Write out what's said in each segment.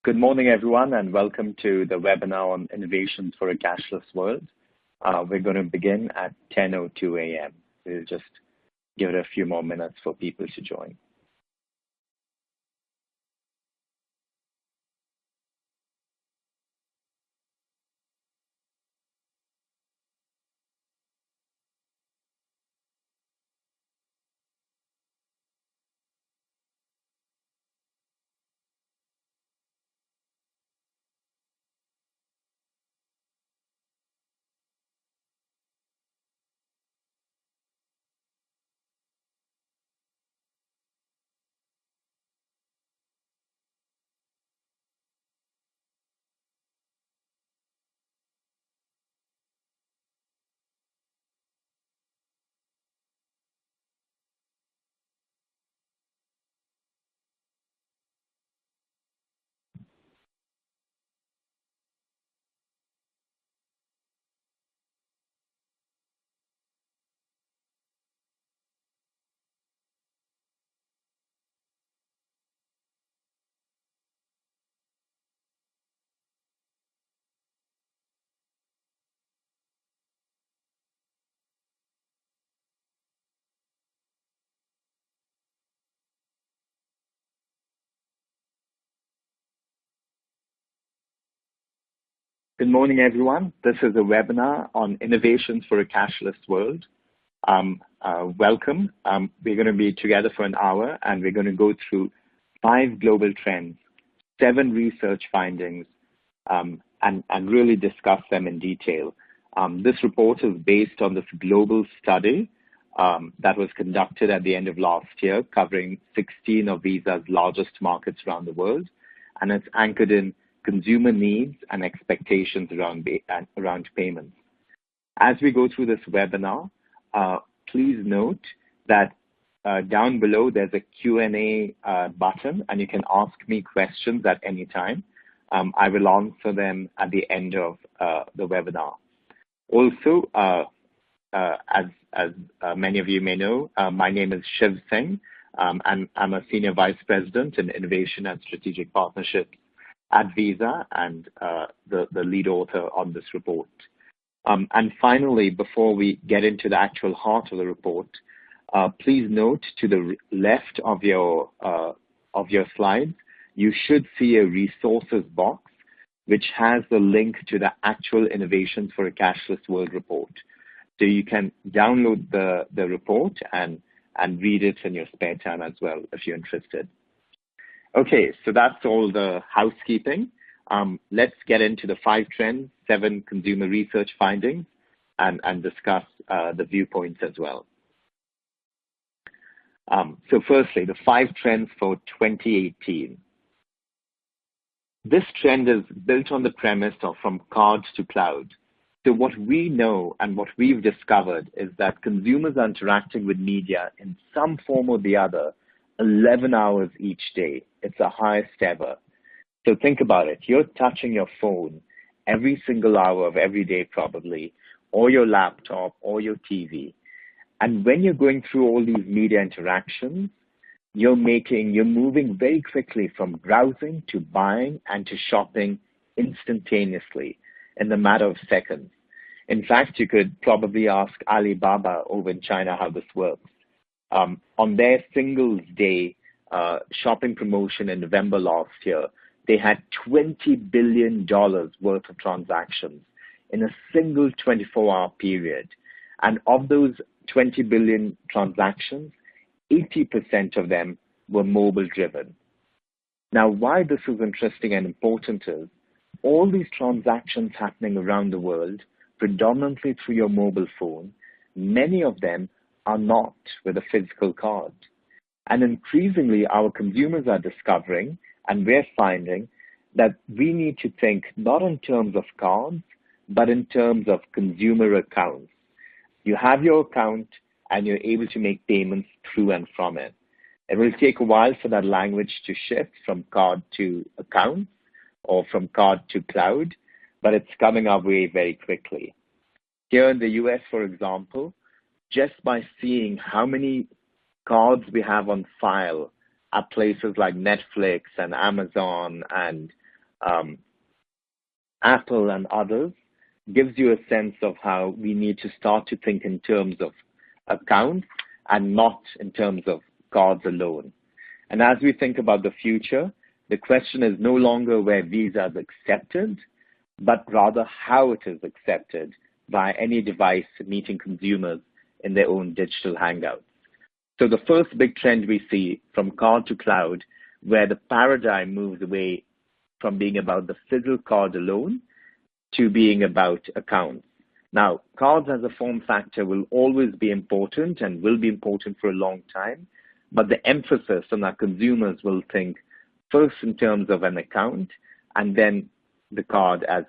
Good morning, everyone, and welcome to the webinar on Innovations for a Cashless World. We're going to begin at 10:02 a.m. We'll just give it a few more minutes for people to join. Good morning, everyone. This is a webinar on Innovations for a Cashless World. Welcome. We're going to be together for an hour, and we're going to go through 5 global trends, 7 research findings, and really discuss them in detail. This report is based on this global study that was conducted at the end of last year, covering 16 of Visa's largest markets around the world, and it's anchored in consumer needs and expectations around payments. As we go through this webinar, please note that down below there's a Q&A button, and you can ask me questions at any time. I will answer them at the end of the webinar. Also, as many of you may know, my name is Shiv Singh, and I'm a Senior Vice President in Innovation and Strategic Partnerships at Visa and the lead author on this report. And finally, before we get into the actual heart of the report, please note to the left of your slides, you should see a resources box which has the link to the actual Innovations for a Cashless World report. So you can download the report and read it in your spare time as well if you're interested. Okay, so that's all the housekeeping. Let's get into the 5 trends, 7 consumer research findings, and discuss the viewpoints as well. So firstly, the 5 trends for 2018. This trend is built on the premise of from cards to cloud. So what we know and what we've discovered is that consumers are interacting with media in some form or the other 11 hours each day. It's the highest ever. So think about it. You're touching your phone every single hour of every day probably, or your laptop or your TV. And when you're going through all these media interactions, you're moving very quickly from browsing to buying and to shopping instantaneously in the matter of seconds. In fact, you could probably ask Alibaba over in China how this works. On their Singles Day shopping promotion in November last year, they had $20 billion worth of transactions in a single 24-hour period. And of those 20 billion transactions, 80% of them were mobile-driven. Now, why this is interesting and important is all these transactions happening around the world, predominantly through your mobile phone, many of them are not with a physical card. And increasingly, our consumers are discovering, and we're finding, that we need to think not in terms of cards, but in terms of consumer accounts. You have your account, and you're able to make payments through and from it. It will take a while for that language to shift from card to account or from card to cloud, but it's coming our way very quickly. Here in the US, for example, just by seeing how many cards we have on file at places like Netflix and Amazon and um, Apple and others, gives you a sense of how we need to start to think in terms of accounts and not in terms of cards alone. And as we think about the future, the question is no longer where Visa is accepted, but rather how it is accepted by any device meeting consumers in their own digital hangouts. So the first big trend we see from card to cloud, where the paradigm moves away from being about the physical card alone to being about accounts. Now, cards as a form factor will always be important and will be important for a long time, but the emphasis on our consumers will think first in terms of an account and then the card as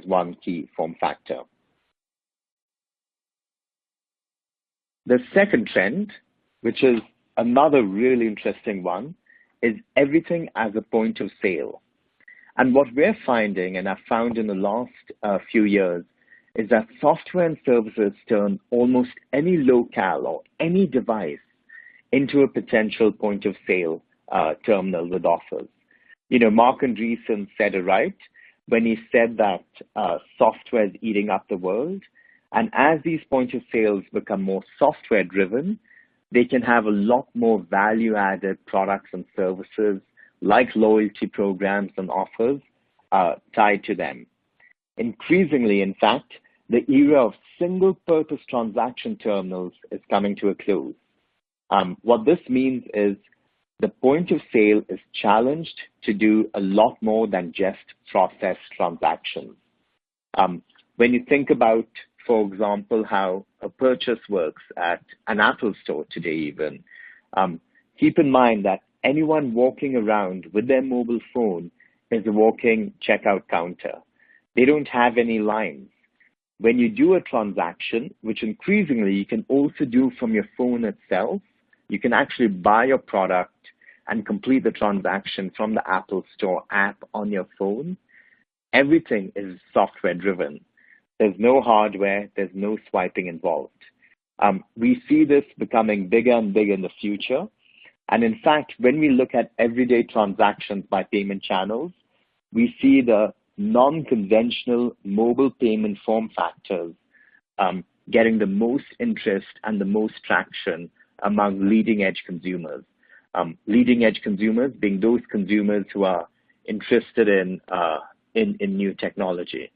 one key form factor. The second trend, which is another really interesting one, is everything as a point of sale. And what we're finding, and I've found in the last few years, is that software and services turn almost any locale or any device into a potential point of sale terminal with offers. You know, Mark Andreessen said it right when he said that software is eating up the world. And as these point of sales become more software driven, they can have a lot more value added products and services like loyalty programs and offers tied to them. Increasingly, in fact, the era of single purpose transaction terminals is coming to a close. What this means is the point of sale is challenged to do a lot more than just process transactions. When you think about, for example, how a purchase works at an Apple store today even, keep in mind that anyone walking around with their mobile phone is a walking checkout counter. They don't have any lines. When you do a transaction, which increasingly you can also do from your phone itself, you can actually buy your product and complete the transaction from the Apple Store app on your phone. Everything is software driven. There's no hardware, there's no swiping involved. We see this becoming bigger and bigger in the future. And in fact, when we look at everyday transactions by payment channels, we see the non-conventional mobile payment form factors getting the most interest and the most traction among leading edge consumers. Leading edge consumers being those consumers who are interested in new technology.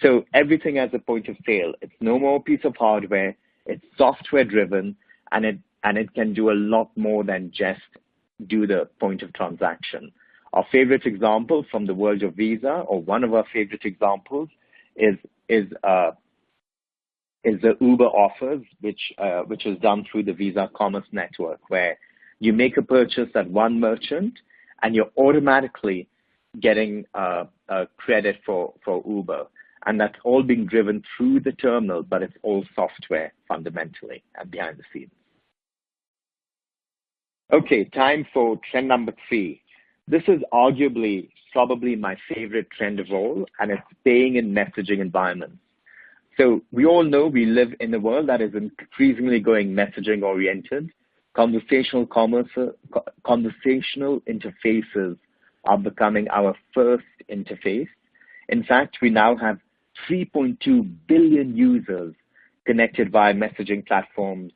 So everything as a point of sale. It's no more piece of hardware. It's software driven, and it can do a lot more than just do the point of transaction. Our favorite example from the world of Visa, or one of our favorite examples, is the Uber offers, which is done through the Visa Commerce Network, where you make a purchase at one merchant and you're automatically getting a credit for Uber. And that's all being driven through the terminal, but it's all software fundamentally and behind the scenes. Okay, time for trend number 3. This is arguably probably my favorite trend of all, and it's paying in messaging environments. So we all know we live in a world that is increasingly going messaging oriented. Conversational interfaces are becoming our first interface. In fact, we now have 3.2 billion users connected via messaging platforms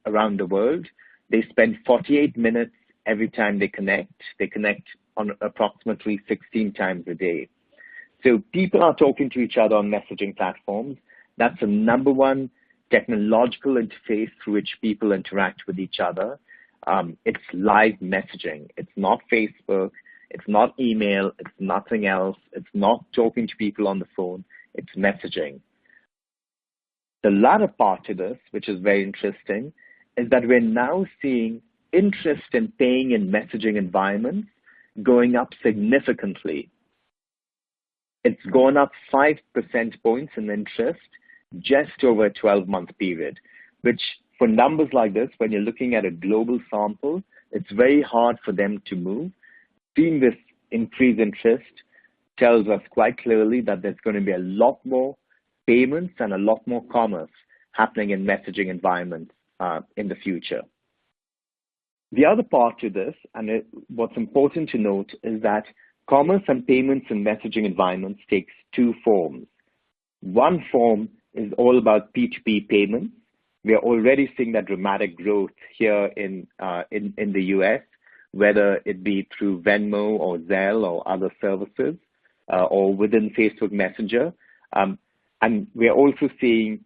around the world. They spend 48 minutes every time they connect. They connect on approximately 16 times a day. So people are talking to each other on messaging platforms. That's the number one technological interface through which people interact with each other. It's live messaging. It's not Facebook. It's not email. It's nothing else. It's not talking to people on the phone. It's messaging. The latter part to this, which is very interesting, is that we're now seeing interest in paying in messaging environments going up significantly. It's gone up 5 percentage points in interest just over a 12-month period, which for numbers like this, when you're looking at a global sample, it's very hard for them to move. Seeing this increased interest tells us quite clearly that there's going to be a lot more payments and a lot more commerce happening in messaging environments in the future. The other part to this, and what's important to note, is that Commerce and payments in messaging environments takes two forms. One form is all about P2P payments. We are already seeing that dramatic growth here in the US, whether it be through Venmo or Zelle or other services, or within Facebook Messenger. And we are also seeing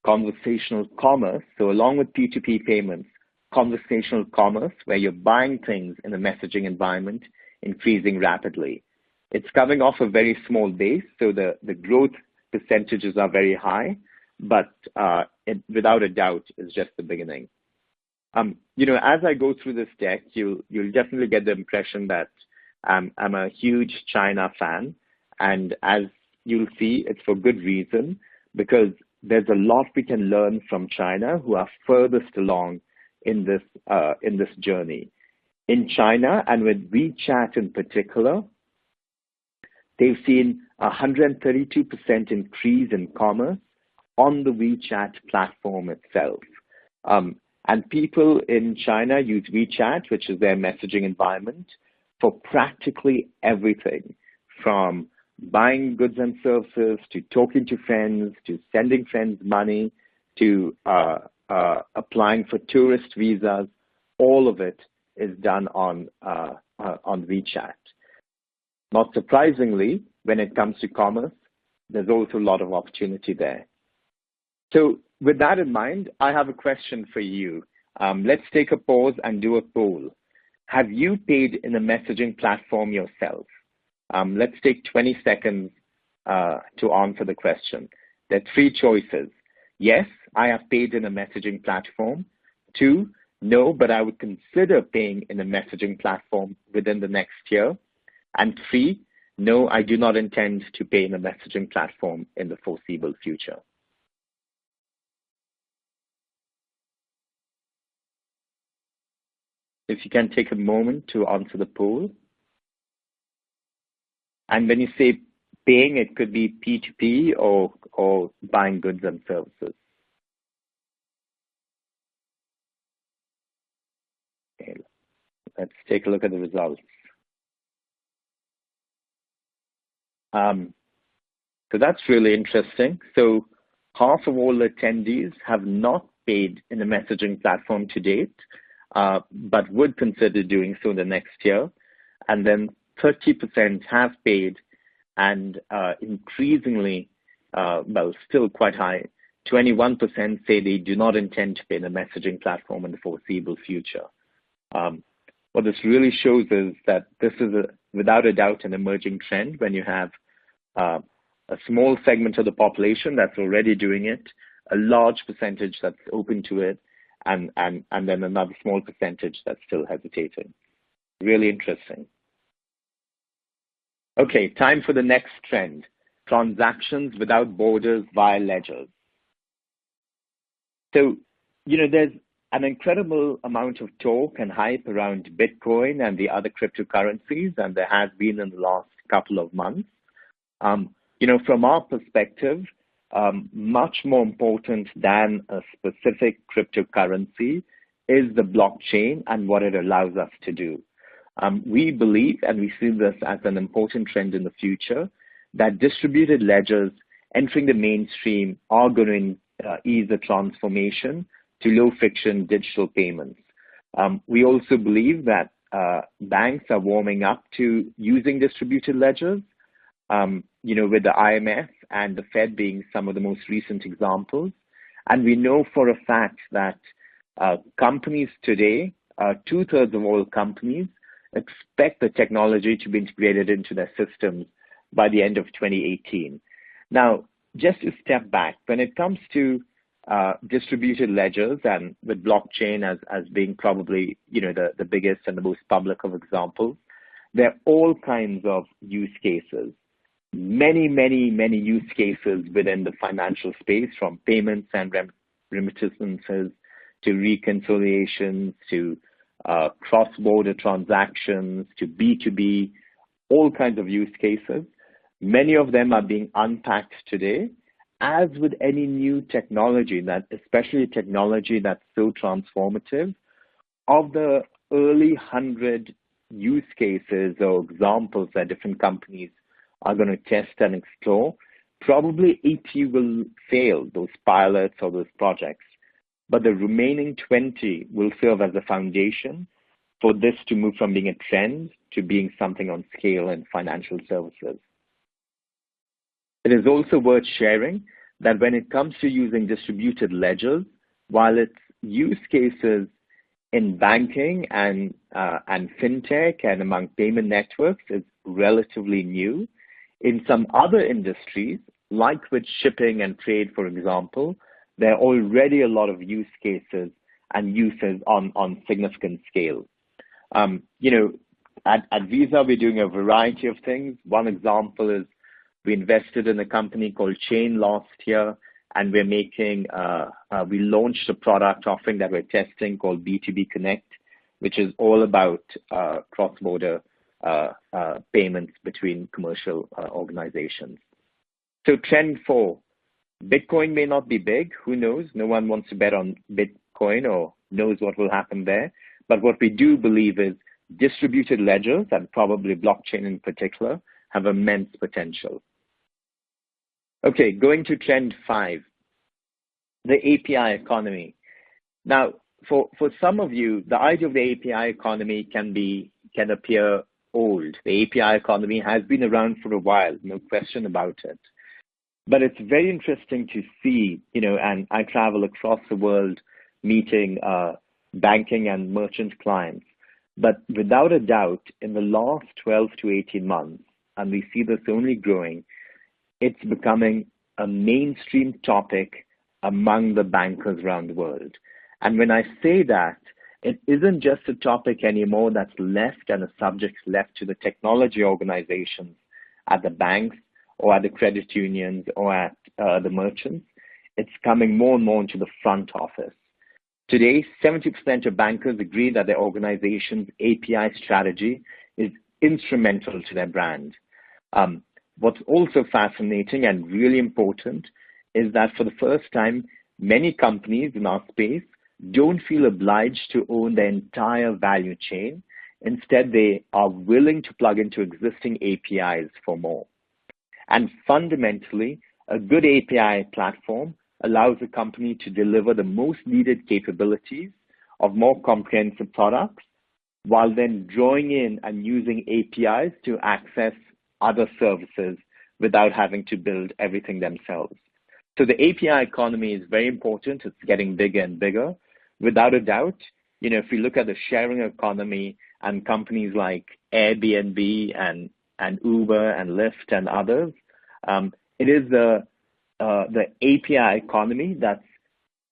conversational commerce. So along with P2P payments, conversational commerce, where you're buying things in a messaging environment, increasing rapidly. It's coming off a very small base, so the growth percentages are very high, but it, without a doubt, is just the beginning. As I go through this deck, you'll definitely get the impression that I'm a huge China fan, and as you'll see, it's for good reason, because there's a lot we can learn from China, who are furthest along in this journey. In China, and with WeChat in particular, they've seen a 132% increase in commerce on the WeChat platform itself. And people in China use WeChat, which is their messaging environment, for practically everything, from buying goods and services, to talking to friends, to sending friends money, to applying for tourist visas. All of it is done on WeChat. Not surprisingly, when it comes to commerce, there's also a lot of opportunity there. So with that in mind, I have a question for you. Let's take a pause and do a poll. Have you paid in a messaging platform yourself? Let's take 20 seconds to answer the question. There are three choices. Yes, I have paid in a messaging platform. 2, no, but I would consider paying in a messaging platform within the next year. And 3, no, I do not intend to pay in a messaging platform in the foreseeable future. If you can take a moment to answer the poll. And when you say paying, it could be P2P or buying goods and services. Okay, let's take a look at the results. So that's really interesting. So half of all attendees have not paid in a messaging platform to date, but would consider doing so the next year. And then 30% have paid, and increasingly, well, still quite high, 21% say they do not intend to pay in a messaging platform in the foreseeable future. What this really shows is that this is, without a doubt, an emerging trend when you have a small segment of the population that's already doing it, a large percentage that's open to it, and then another small percentage that's still hesitating. Really interesting. Okay, time for the next trend, transactions without borders via ledgers. So, there's an incredible amount of talk and hype around Bitcoin and the other cryptocurrencies, and there has been in the last couple of months. From our perspective, much more important than a specific cryptocurrency is the blockchain and what it allows us to do. We believe, and we see this as an important trend in the future, that distributed ledgers entering the mainstream are going to ease the transformation to low-friction digital payments. We also believe that banks are warming up to using distributed ledgers, with the IMF and the Fed being some of the most recent examples. And we know for a fact that companies today, 2/3 of all companies, expect the technology to be integrated into their systems by the end of 2018. Now, just to step back, when it comes to distributed ledgers, and with blockchain as being probably the biggest and the most public of examples, there are all kinds of use cases. Many use cases within the financial space, from payments and remittances to reconciliations to cross-border transactions to B2B, all kinds of use cases. Many of them are being unpacked today. As with any new technology, especially technology that's so transformative, of the early 100 use cases or examples that different companies are going to test and explore, probably 80 will fail, those pilots or those projects. But the remaining 20 will serve as a foundation for this to move from being a trend to being something on scale in financial services. It is also worth sharing that when it comes to using distributed ledgers, while its use cases in banking and fintech and among payment networks is relatively new, in some other industries, like with shipping and trade, for example, there are already a lot of use cases and uses on significant scale. At Visa, we're doing a variety of things. One example is we invested in a company called Chain last year, and we're we launched a product offering that we're testing called B2B Connect, which is all about cross-border payments between commercial organizations. So trend 4, Bitcoin may not be big. Who knows? No one wants to bet on Bitcoin or knows what will happen there. But what we do believe is distributed ledgers, and probably blockchain in particular, have immense potential. Okay, going to trend 5, the API economy. Now, for some of you, the idea of the API economy can appear old. The API economy has been around for a while, no question about it. But it's very interesting to see, and I travel across the world meeting banking and merchant clients. But without a doubt, in the last 12 to 18 months, and we see this only growing, it's becoming a mainstream topic among the bankers around the world. And when I say that, it isn't just a topic anymore that's left and a subject left to the technology organizations at the banks or at the credit unions or at the merchants. It's coming more and more into the front office. Today, 70% of bankers agree that their organization's API strategy is instrumental to their brand. What's also fascinating and really important is that for the first time, many companies in our space don't feel obliged to own the entire value chain. Instead, they are willing to plug into existing APIs for more. And fundamentally, a good API platform allows a company to deliver the most needed capabilities of more comprehensive products, while then drawing in and using APIs to access other services without having to build everything themselves. So the API economy is very important. It's getting bigger and bigger. Without a doubt, if we look at the sharing economy and companies like Airbnb and Uber and Lyft and others, it is the API economy that's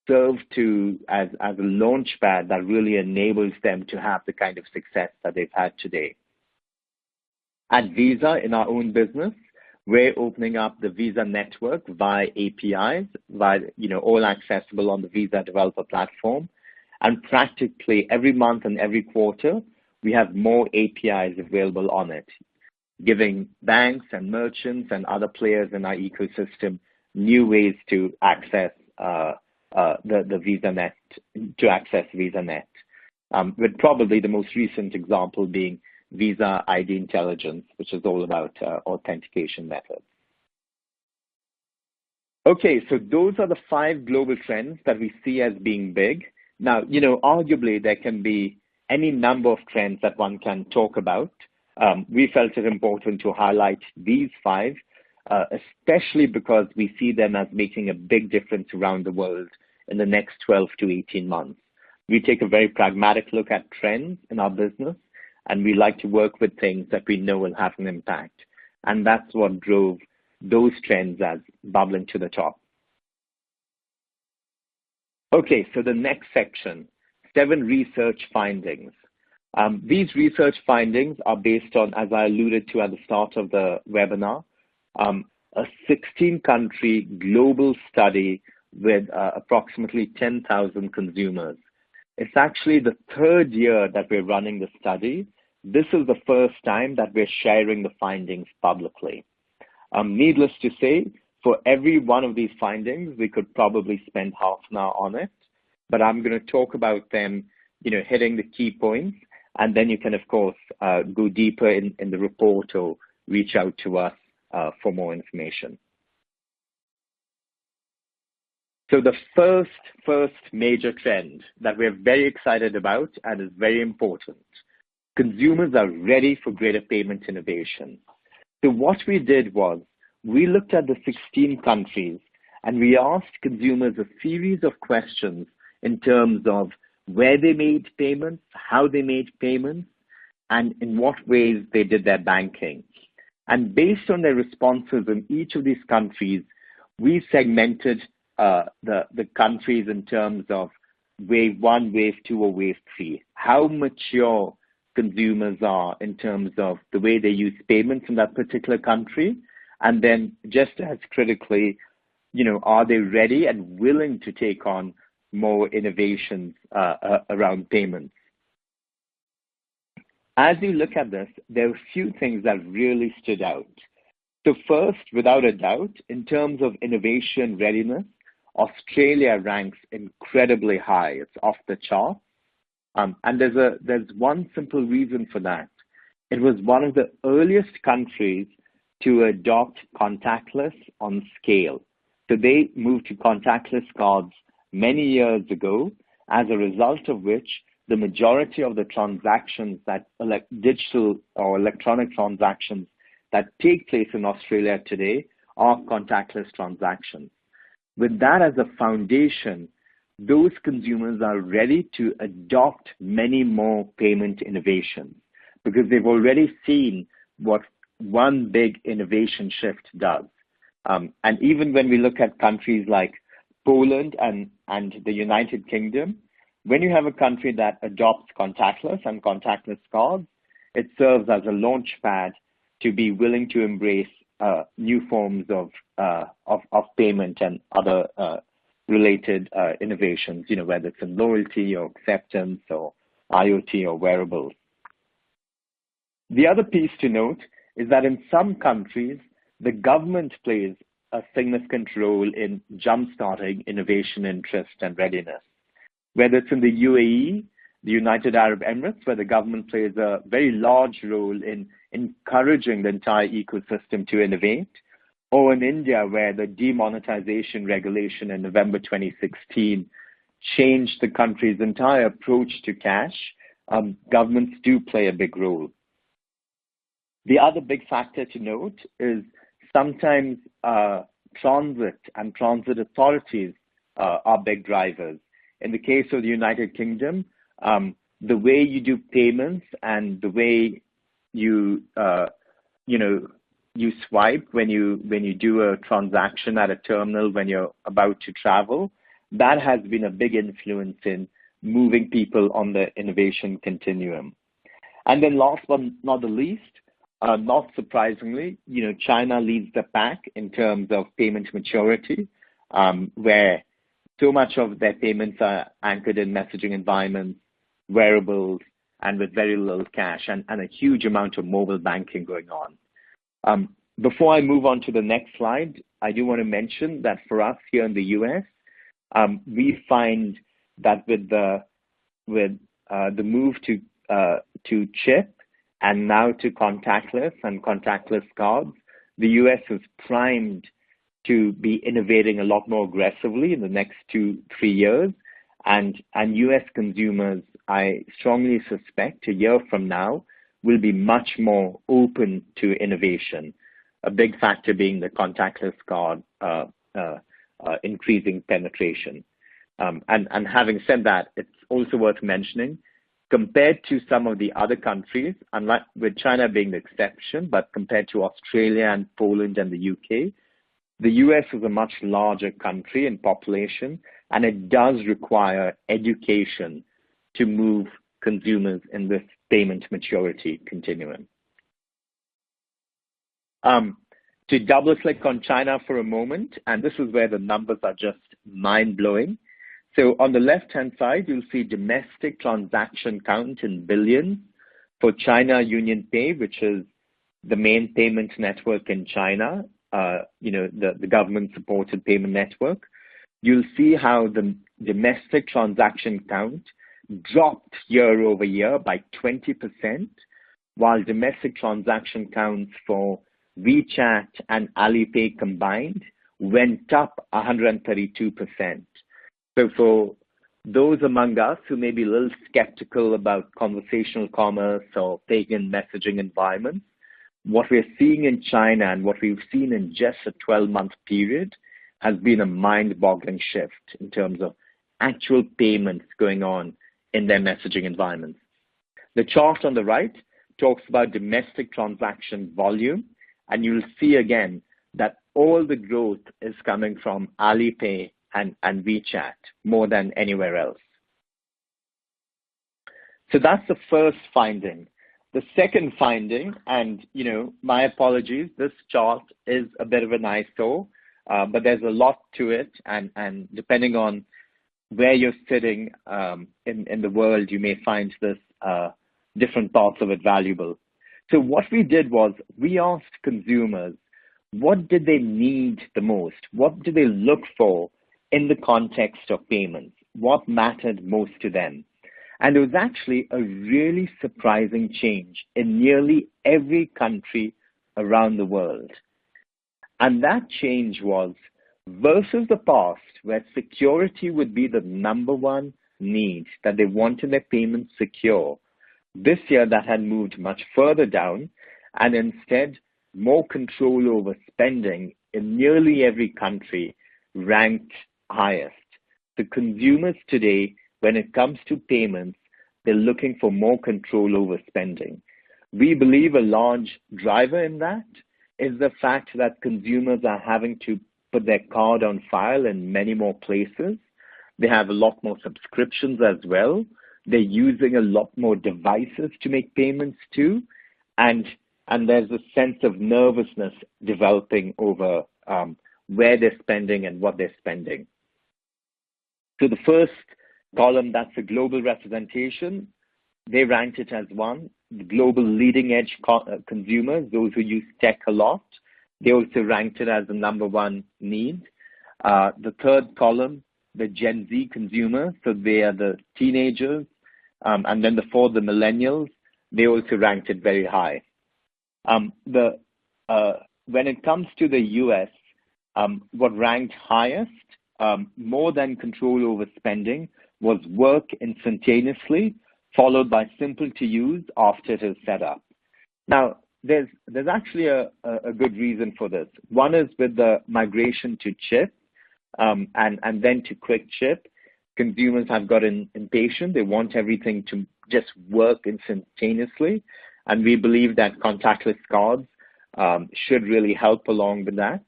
served as a launch pad that really enables them to have the kind of success that they've had today. At Visa, in our own business, we're opening up the Visa network via APIs, all accessible on the Visa developer platform. And practically every month and every quarter, we have more APIs available on it, giving banks and merchants and other players in our ecosystem new ways to access the VisaNet, with probably the most recent example being Visa ID Intelligence, which is all about authentication methods. Okay, so those are the 5 global trends that we see as being big. Now, arguably there can be any number of trends that one can talk about. We felt it important to highlight these 5, especially because we see them as making a big difference around the world in the next 12 to 18 months. We take a very pragmatic look at trends in our business, and we like to work with things that we know will have an impact. And that's what drove those trends as bubbling to the top. Okay, so the next section, 7 research findings. These research findings are based on, as I alluded to at the start of the webinar, a 16-country global study with approximately 10,000 consumers. It's actually the 3rd year that we're running the study. This is the first time that we're sharing the findings publicly. Needless to say, for every one of these findings, we could probably spend half an hour on it, but I'm going to talk about them, hitting the key points, And then you can, of course, go deeper in the report or reach out to us for more information. So the first major trend that we're very excited about and is very important, consumers are ready for greater payment innovation. So what we did was we looked at the 16 countries and we asked consumers a series of questions in terms of where they made payments, how they made payments, and in what ways they did their banking. And based on their responses in each of these countries, we segmented the countries in terms of wave 1, wave 2, or wave 3. How mature consumers are in terms of the way they use payments in that particular country. And then just as critically, are they ready and willing to take on more innovations around payments? As you look at this, there are a few things that really stood out. So first, without a doubt, in terms of innovation readiness, Australia ranks incredibly high. It's off the chart. And there's one simple reason for that. It was one of the earliest countries to adopt contactless on scale. So they moved to contactless cards many years ago, as a result of which the majority of the transactions that digital or electronic transactions that take place in Australia today are contactless transactions. With that as a foundation, those consumers are ready to adopt many more payment innovations because they've already seen what one big innovation shift does. And even when we look at countries like Poland and the United Kingdom, when you have a country that adopts contactless and contactless cards, it serves as a launch pad to be willing to embrace new forms of payment and other related innovations, whether it's in loyalty or acceptance or IoT or wearables. The other piece to note is that in some countries, the government plays a significant role in jump-starting innovation, interest, and readiness. Whether it's in the UAE, the United Arab Emirates, where the government plays a very large role in encouraging the entire ecosystem to innovate, or in India, where the demonetization regulation in November 2016 changed the country's entire approach to cash, governments do play a big role. The other big factor to note is sometimes transit and transit authorities are big drivers. In the case of the United Kingdom, the way you do payments and the way you swipe when you do a transaction at a terminal when you're about to travel, that has been a big influence in moving people on the innovation continuum. And then last but not the least, not surprisingly, China leads the pack in terms of payment maturity, where so much of their payments are anchored in messaging environments, wearables, and with very little cash, and a huge amount of mobile banking going on. Before I move on to the next slide, I do want to mention that for us here in the US, we find that with the move to chip and now to contactless and contactless cards, the US is primed to be innovating a lot more aggressively in the next 2-3 years. And US consumers, I strongly suspect, a year from now, will be much more open to innovation. A big factor being the contactless card increasing penetration. And having said that, it's also worth mentioning, compared to some of the other countries, unlike with China being the exception, but compared to Australia and Poland and the UK, the US is a much larger country in population, and it does require education to move consumers in this payment maturity continuum. To double click on China for a moment, and this is where the numbers are just mind-blowing. So on the left-hand side, you'll see domestic transaction count in billions for China UnionPay, which is the main payment network in China, the government-supported payment network. You'll see how the domestic transaction count dropped year over year by 20%, while domestic transaction counts for WeChat and Alipay combined went up 132%. So for those among us who may be a little skeptical about conversational commerce or pagan messaging environments, what we're seeing in China and what we've seen in just a 12-month period has been a mind-boggling shift in terms of actual payments going on in their messaging environments. The chart on the right talks about domestic transaction volume, and you'll see again that all the growth is coming from Alipay and WeChat more than anywhere else. So that's the first finding. The second finding, and my apologies, this chart is a bit of an eyesore, but there's a lot to it, and depending on where you're sitting in the world, you may find this different parts of it valuable. So what we did was we asked consumers, what did they need the most? What do they look for in the context of payments? What mattered most to them? And it was actually a really surprising change in nearly every country around the world. And that change was versus the past, where security would be the number one need, that they wanted their payments secure. This year, that had moved much further down, and instead, more control over spending in nearly every country ranked highest. The consumers today, when it comes to payments, they're looking for more control over spending. We believe a large driver in that is the fact that consumers are having to put their card on file in many more places. They have a lot more subscriptions as well. They're using a lot more devices to make payments too. And there's a sense of nervousness developing over where they're spending and what they're spending. So the first column, that's a global representation. They ranked it as one. The global leading edge consumers, those who use tech a lot, they also ranked it as the number one need. The third column, the Gen Z consumers, so they are the teenagers. And then the fourth, the millennials, they also ranked it very high. When it comes to the US, what ranked highest, more than control over spending, was work instantaneously, followed by simple to use after it is set up. Now, there's actually a good reason for this. One is with the migration to chip and then to quick chip. Consumers have gotten impatient. They want everything to just work instantaneously. And we believe that contactless cards should really help along with that.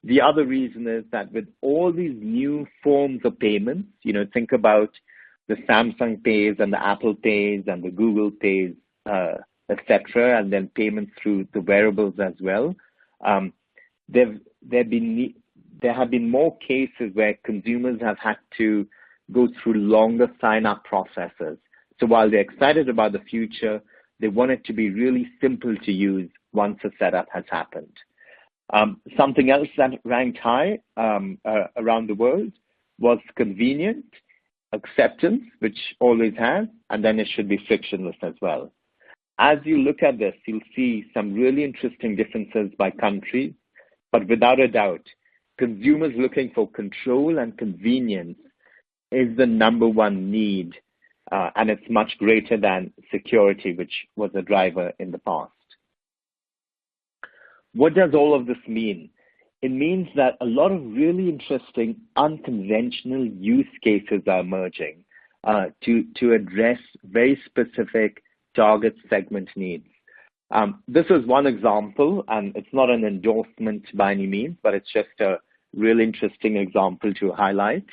The other reason is that with all these new forms of payments, think about the Samsung Pays and the Apple Pays and the Google Pays, etc., and then payments through the wearables as well. There have been more cases where consumers have had to go through longer sign-up processes. So while they're excited about the future, they want it to be really simple to use once the setup has happened. Something else that ranked high around the world was convenient, acceptance, which always has, and then it should be frictionless as well. As you look at this, you'll see some really interesting differences by country, but without a doubt, consumers looking for control and convenience is the number one need, and it's much greater than security, which was a driver in the past. What does all of this mean? It means that a lot of really interesting unconventional use cases are emerging to address very specific target segment needs. This is one example, and it's not an endorsement by any means, but it's just a real interesting example to highlight.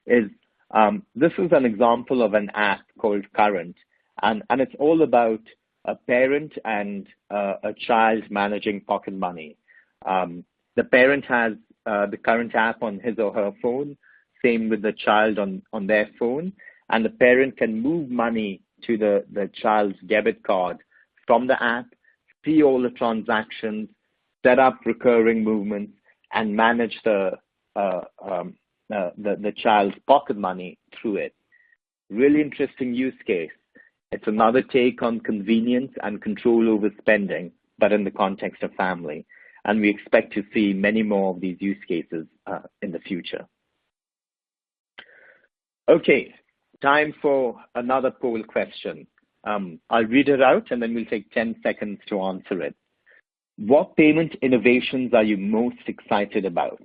This is an example of an app called Current, and it's all about a parent and a child managing pocket money. The parent has the Current app on his or her phone, same with the child on their phone, and the parent can move money to the child's debit card from the app, see all the transactions, set up recurring movements, and manage the child's pocket money through it. really interesting use case. It's another take on convenience and control over spending, but in the context of family. And we expect to see many more of these use cases in the future. Okay, time for another poll question. I'll read it out and then we'll take 10 seconds to answer it. What payment innovations are you most excited about?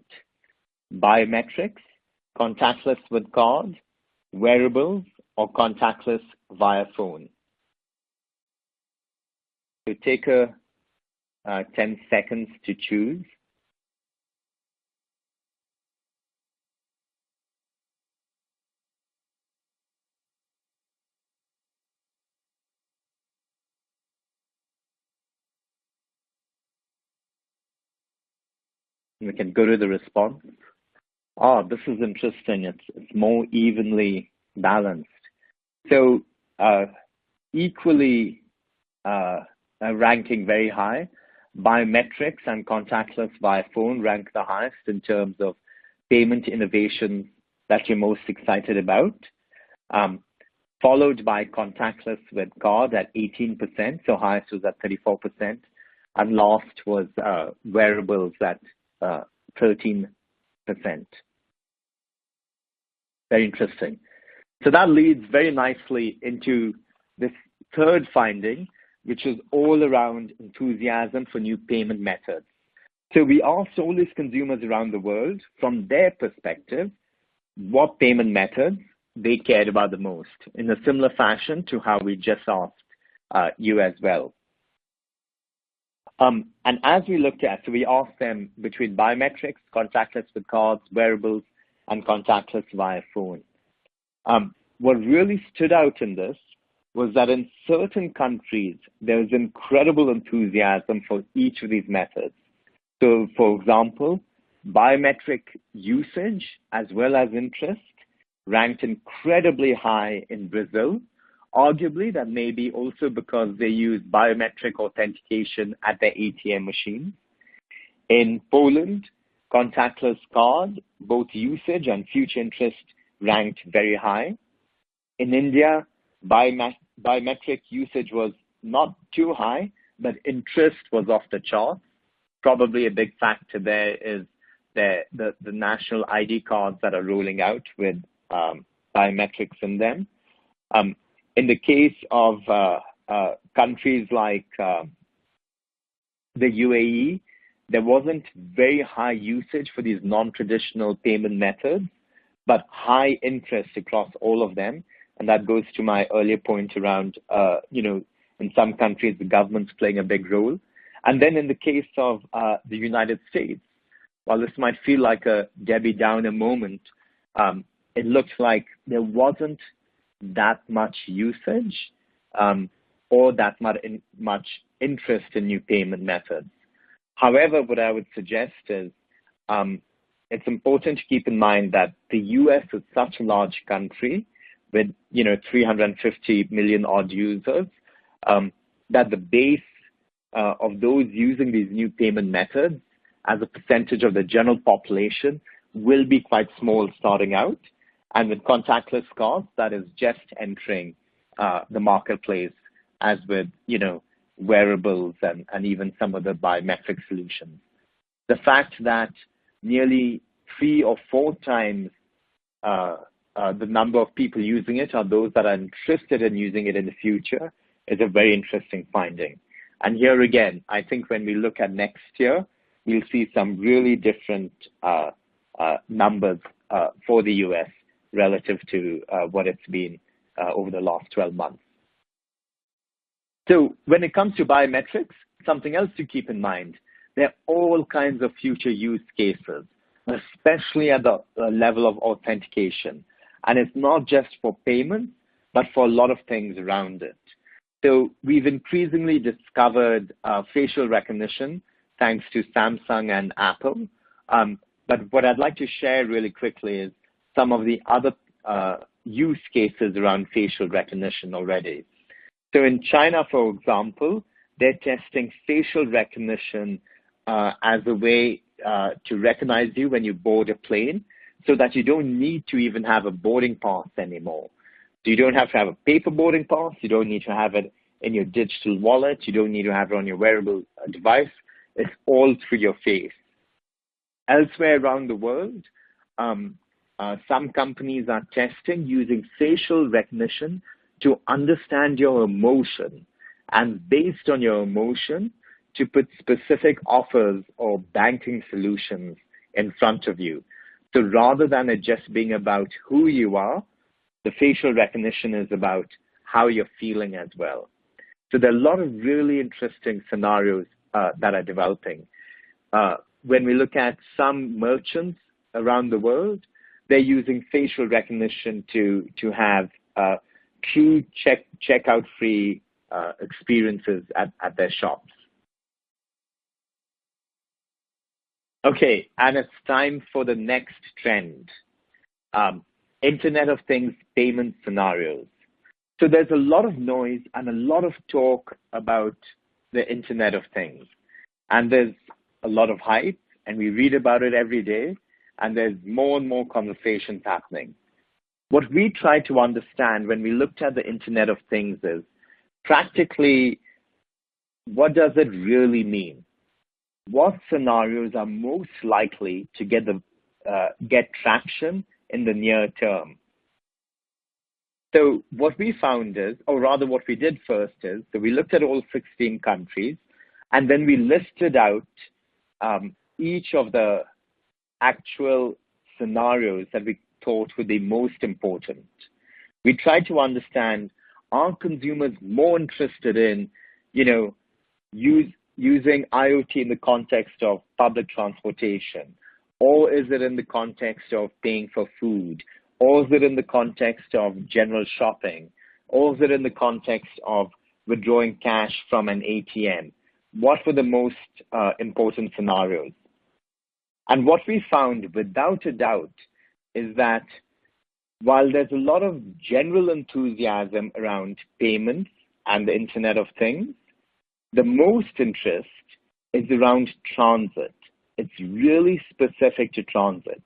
Biometrics, contactless with card, wearables, or contactless via phone? So take 10 seconds to choose. We can go to the response. Oh, this is interesting. It's more evenly balanced. So equally ranking very high. Biometrics and contactless via phone rank the highest in terms of payment innovations that you're most excited about, followed by contactless with card at 18%, so highest was at 34%, and last was wearables at 13%. Very interesting. So that leads very nicely into this third finding, which is all around enthusiasm for new payment methods. So we asked all these consumers around the world, from their perspective, what payment methods they cared about the most, in a similar fashion to how we just asked you as well. And as we looked at, so we asked them between biometrics, contactless with cards, wearables, and contactless via phone. What really stood out in this was that in certain countries, there was incredible enthusiasm for each of these methods. So, for example, biometric usage as well as interest ranked incredibly high in Brazil. Arguably, that may be also because they use biometric authentication at their ATM machines. In Poland, contactless card, both usage and future interest ranked very high. In India, biometric usage was not too high, but interest was off the charts. Probably a big factor there is the national ID cards that are rolling out with biometrics in them. In the case of countries like the UAE, there wasn't very high usage for these non-traditional payment methods, but high interest across all of them. And that goes to my earlier point around, in some countries, the government's playing a big role. And then in the case of the United States, while this might feel like a Debbie Downer moment, it looked like there wasn't that much usage or that much interest in new payment methods. However, what I would suggest is it's important to keep in mind that the US is such a large country with 350 million odd users, that the base of those using these new payment methods as a percentage of the general population will be quite small starting out. And with contactless cards, that is just entering the marketplace, as with wearables and even some of the biometric solutions. The fact that nearly 3 or 4 times the number of people using it are those that are interested in using it in the future is a very interesting finding. And here again, I think when we look at next year, we'll see some really different numbers for the US relative to what it's been over the last 12 months. So when it comes to biometrics, something else to keep in mind, there are all kinds of future use cases, especially at the level of authentication. And it's not just for payments, but for a lot of things around it. So we've increasingly discovered facial recognition thanks to Samsung and Apple. But what I'd like to share really quickly is some of the other use cases around facial recognition already. So in China, for example, they're testing facial recognition as a way to recognize you when you board a plane, so that you don't need to even have a boarding pass anymore. So you don't have to have a paper boarding pass. You don't need to have it in your digital wallet. You don't need to have it on your wearable device. It's all through your face. Elsewhere around the world, some companies are testing using facial recognition to understand your emotion, and based on your emotion, to put specific offers or banking solutions in front of you. So rather than it just being about who you are, the facial recognition is about how you're feeling as well. So there are a lot of really interesting scenarios that are developing. When we look at some merchants around the world, they're using facial recognition to have true checkout free experiences at their shops. Okay, and it's time for the next trend. Internet of Things payment scenarios. So there's a lot of noise and a lot of talk about the Internet of Things. And there's a lot of hype, and we read about it every day, and there's more and more conversations happening. What we try to understand when we looked at the Internet of Things is practically, what does it really mean? What scenarios are most likely to get traction in the near term? So what we found is, or rather what we did first is, so we looked at all 16 countries, and then we listed out each of the actual scenarios that we thought were the most important. We tried to understand, are consumers more interested in, using IoT in the context of public transportation, or is it in the context of paying for food, or is it in the context of general shopping, or is it in the context of withdrawing cash from an ATM? What were the most important scenarios? And what we found, without a doubt, is that while there's a lot of general enthusiasm around payments and the Internet of Things, the most interest is around transit. It's really specific to transit.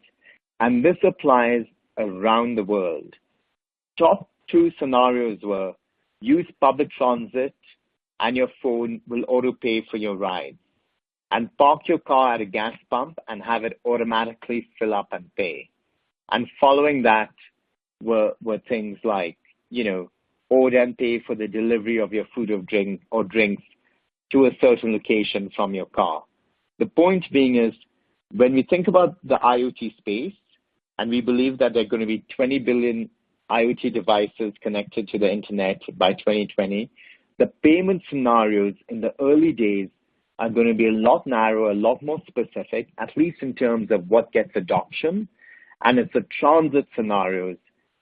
And this applies around the world. Top two scenarios were use public transit and your phone will auto pay for your ride, and park your car at a gas pump and have it automatically fill up and pay. And following that were things like, order and pay for the delivery of your food or drinks to a certain location from your car. The point being is, when we think about the IoT space, and we believe that there are going to be 20 billion IoT devices connected to the internet by 2020, the payment scenarios in the early days are going to be a lot narrower, a lot more specific, at least in terms of what gets adoption. And it's the transit scenarios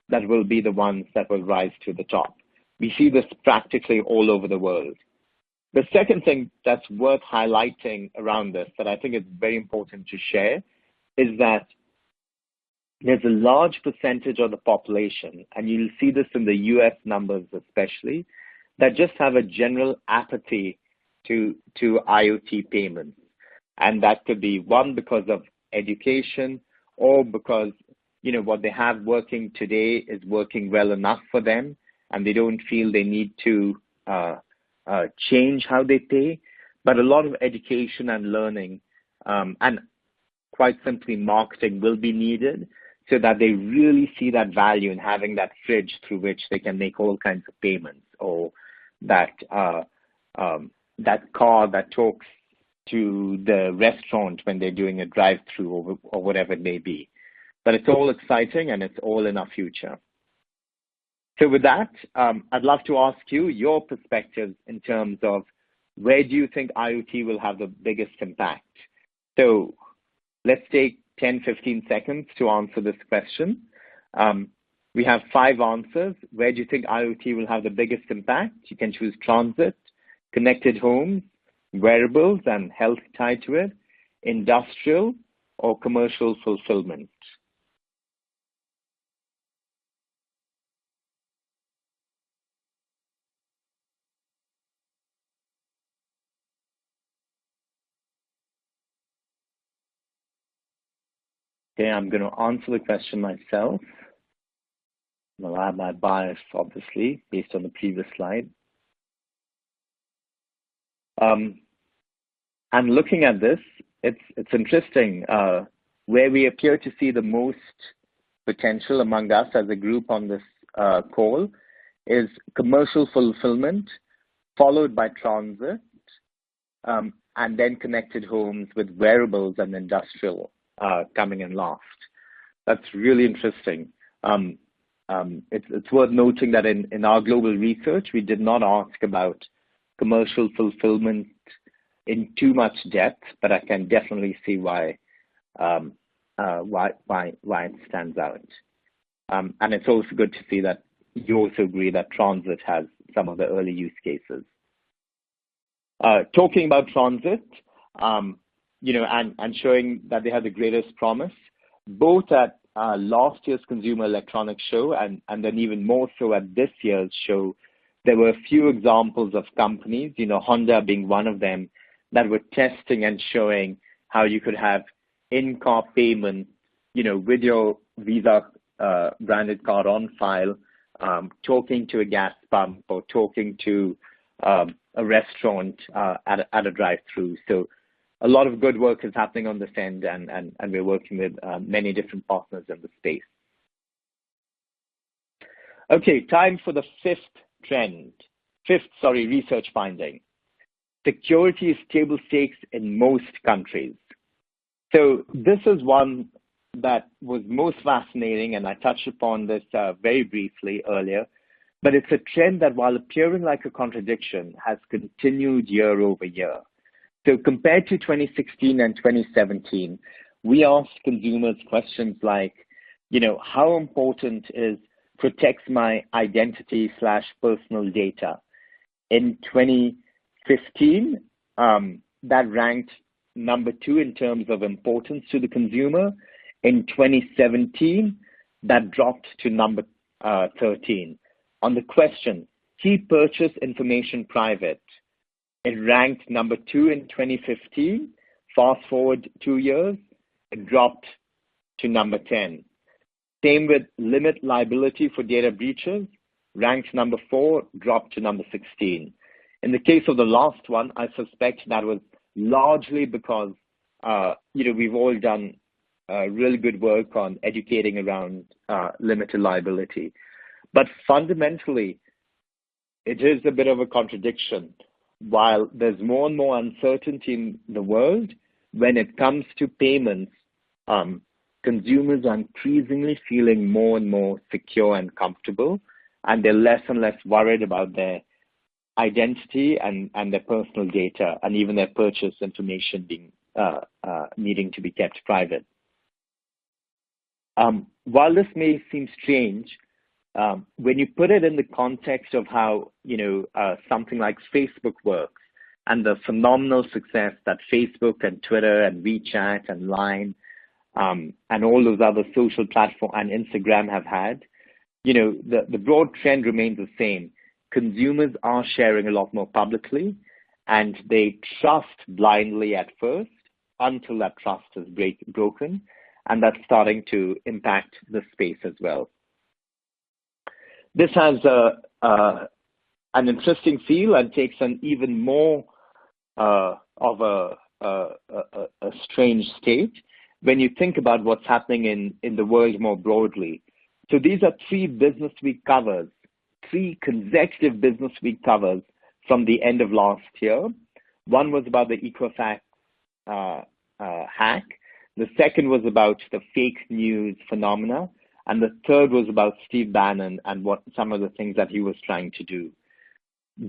that will be the ones that will rise to the top. We see this practically all over the world. The second thing that's worth highlighting around this that I think is very important to share is that there's a large percentage of the population, and you'll see this in the US numbers especially, that just have a general apathy to IoT payments. And that could be one, because of education, or because what they have working today is working well enough for them, and they don't feel they need to change how they pay. But a lot of education and learning and quite simply marketing will be needed so that they really see that value in having that fridge through which they can make all kinds of payments, or that that car that talks to the restaurant when they're doing a drive-through, or whatever it may be. But it's all exciting, and it's all in our future. So with that, I'd love to ask you your perspectives in terms of where do you think IoT will have the biggest impact? So let's take 10, 15 seconds to answer this question. We have 5 answers. Where do you think IoT will have the biggest impact? You can choose transit, connected homes, wearables and health tied to it, industrial, or commercial fulfillment. Okay, I'm going to answer the question myself. Well, I have my bias, obviously, based on the previous slide. And looking at this, it's interesting. Where we appear to see the most potential among us as a group on this call is commercial fulfillment, followed by transit, and then connected homes with wearables and industrial coming in last. That's really interesting. It's worth noting that in our global research, we did not ask about commercial fulfillment in too much depth, but I can definitely see why it stands out. And it's also good to see that you also agree that transit has some of the early use cases. Talking about transit, and showing that they have the greatest promise, both at last year's Consumer Electronics Show and then even more so at this year's show, there were a few examples of companies, Honda being one of them, that were testing and showing how you could have in-car payment, with your Visa branded card on file, talking to a gas pump or talking to a restaurant at a drive-through. So a lot of good work is happening on this end, and we're working with many different partners in the space. Okay, time for the fifth research finding. Security is table stakes in most countries. So this is one that was most fascinating, and I touched upon this very briefly earlier, but it's a trend that, while appearing like a contradiction, has continued year over year. So compared to 2016 and 2017, we asked consumers questions like, how important is protects my identity / personal data? In 2015, that ranked number 2 in terms of importance to the consumer. In 2017, that dropped to number 13. On the question, keep purchase information private, it ranked number 2 in 2015. Fast forward 2 years, it dropped to number 10. Same with limit liability for data breaches, ranked number 4, dropped to number 16. In the case of the last one, I suspect that was largely because, we've all done really good work on educating around limited liability. But fundamentally, it is a bit of a contradiction. While there's more and more uncertainty in the world, when it comes to payments, consumers are increasingly feeling more and more secure and comfortable, and they're less and less worried about their identity and their personal data, and even their purchase information being needing to be kept private. While this may seem strange, when you put it in the context of how something like Facebook works and the phenomenal success that Facebook and Twitter and WeChat and Line and all those other social platforms and Instagram have had, the broad trend remains the same. Consumers are sharing a lot more publicly, and they trust blindly at first until that trust is broken, and that's starting to impact the space as well. This has an interesting feel and takes an even more of a strange state when you think about what's happening in the world more broadly. So these are 3 business week covers, 3 consecutive business week covers from the end of last year. One was about the Equifax hack. The second was about the fake news phenomena. And the third was about Steve Bannon and what some of the things that he was trying to do.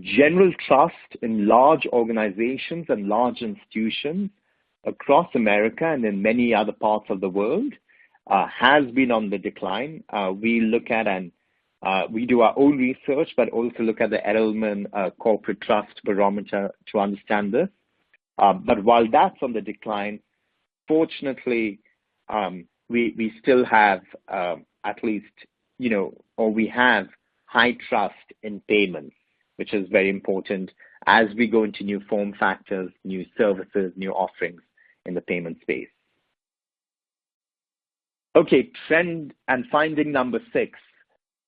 General trust in large organizations and large institutions across America and in many other parts of the world has been on the decline. We look at and we do our own research, but also look at the Edelman Corporate Trust Barometer to understand this. But while that's on the decline, fortunately, we still have at least, or we have high trust in payments, which is very important as we go into new form factors, new services, new offerings in the payment space. Okay, trend and finding number 6,